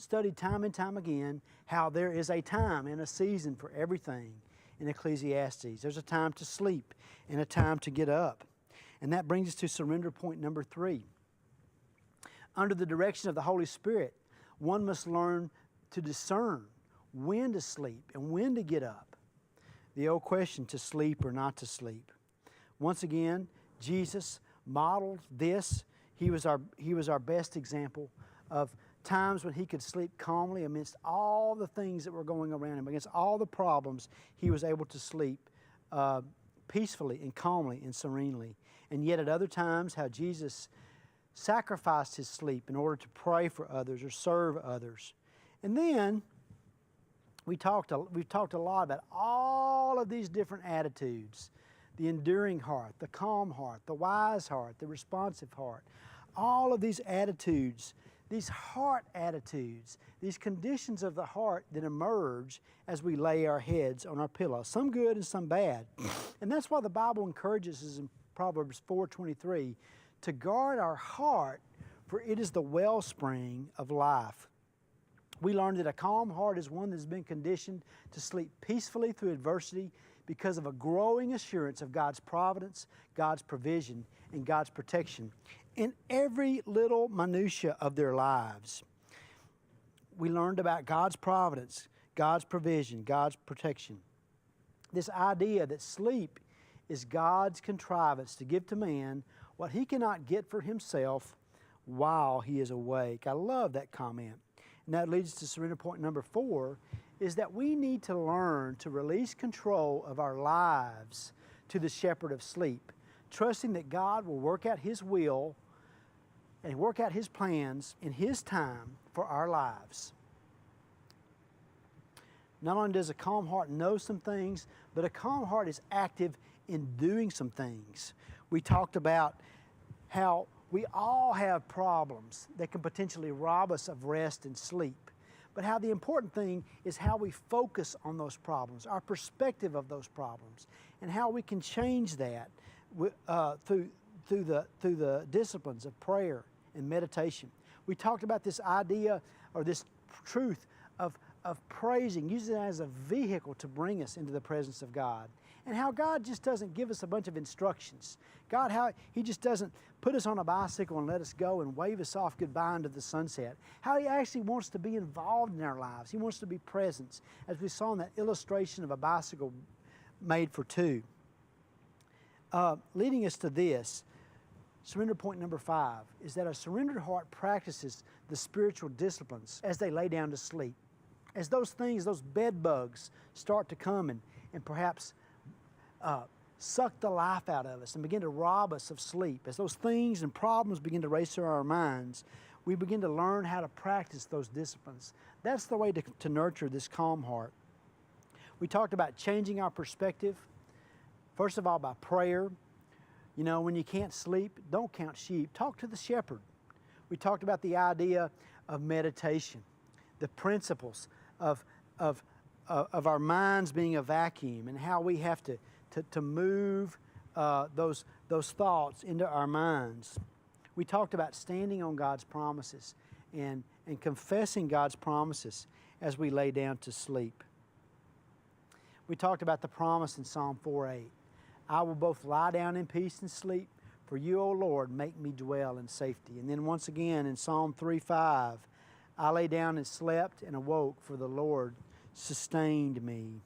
studied time and time again how there is a time and a season for everything in Ecclesiastes. There's a time to sleep and a time to get up. And that brings us to surrender point number 3. Under the direction of the Holy Spirit, one must learn to discern when to sleep and when to get up. The old question, to sleep or not to sleep. Once again, Jesus modeled this. He was our best example of times when he could sleep calmly amidst all the things that were going around him, against all the problems. He was able to sleep peacefully and calmly and serenely. And yet at other times, how Jesus sacrificed his sleep in order to pray for others or serve others. And then we've talked a lot about all of these different attitudes: the enduring heart, the calm heart, the wise heart, the responsive heart. All of these attitudes, these heart attitudes, these conditions of the heart that emerge as we lay our heads on our pillow, some good and some bad. And that's why the Bible encourages us in Proverbs 4:23 to guard our heart, for it is the wellspring of life. We learned that a calm heart is one that has been conditioned to sleep peacefully through adversity because of a growing assurance of God's providence, God's provision, and God's protection in every little minutia of their lives. We learned about God's providence, God's provision, God's protection. This idea that sleep is God's contrivance to give to man what he cannot get for himself while he is awake. I love that comment. And that leads to surrender point number 4, is that we need to learn to release control of our lives to the shepherd of sleep, trusting that God will work out his will and work out his plans in his time for our lives. Not only does a calm heart know some things, but a calm heart is active in doing some things. We talked about how we all have problems that can potentially rob us of rest and sleep, but how the important thing is how we focus on those problems, our perspective of those problems, and how we can change that through the disciplines of prayer and meditation. We talked about this idea or this truth of praising, using it as a vehicle to bring us into the presence of God. And how God just doesn't give us a bunch of instructions. God, how He just doesn't put us on a bicycle and let us go and wave us off goodbye into the sunset. How He actually wants to be involved in our lives. He wants to be present, as we saw in that illustration of a bicycle made for two. Leading us to this, surrender point number 5, is that a surrendered heart practices the spiritual disciplines as they lay down to sleep. As those things, those bed bugs start to come and perhaps suck the life out of us and begin to rob us of sleep, as those things and problems begin to race through our minds, we begin to learn how to practice those disciplines. That's the way to nurture this calm heart. We talked about changing our perspective, first of all by prayer. You know, when you can't sleep, don't count sheep. Talk to the shepherd. We talked about the idea of meditation, the principles of our minds being a vacuum, and how we have to move those thoughts into our minds. We talked about standing on God's promises and confessing God's promises as we lay down to sleep. We talked about the promise in Psalm 4:8. I will both lie down in peace and sleep, for you, O Lord, make me dwell in safety. And then once again in Psalm 3:5, I lay down and slept and awoke, for the Lord sustained me.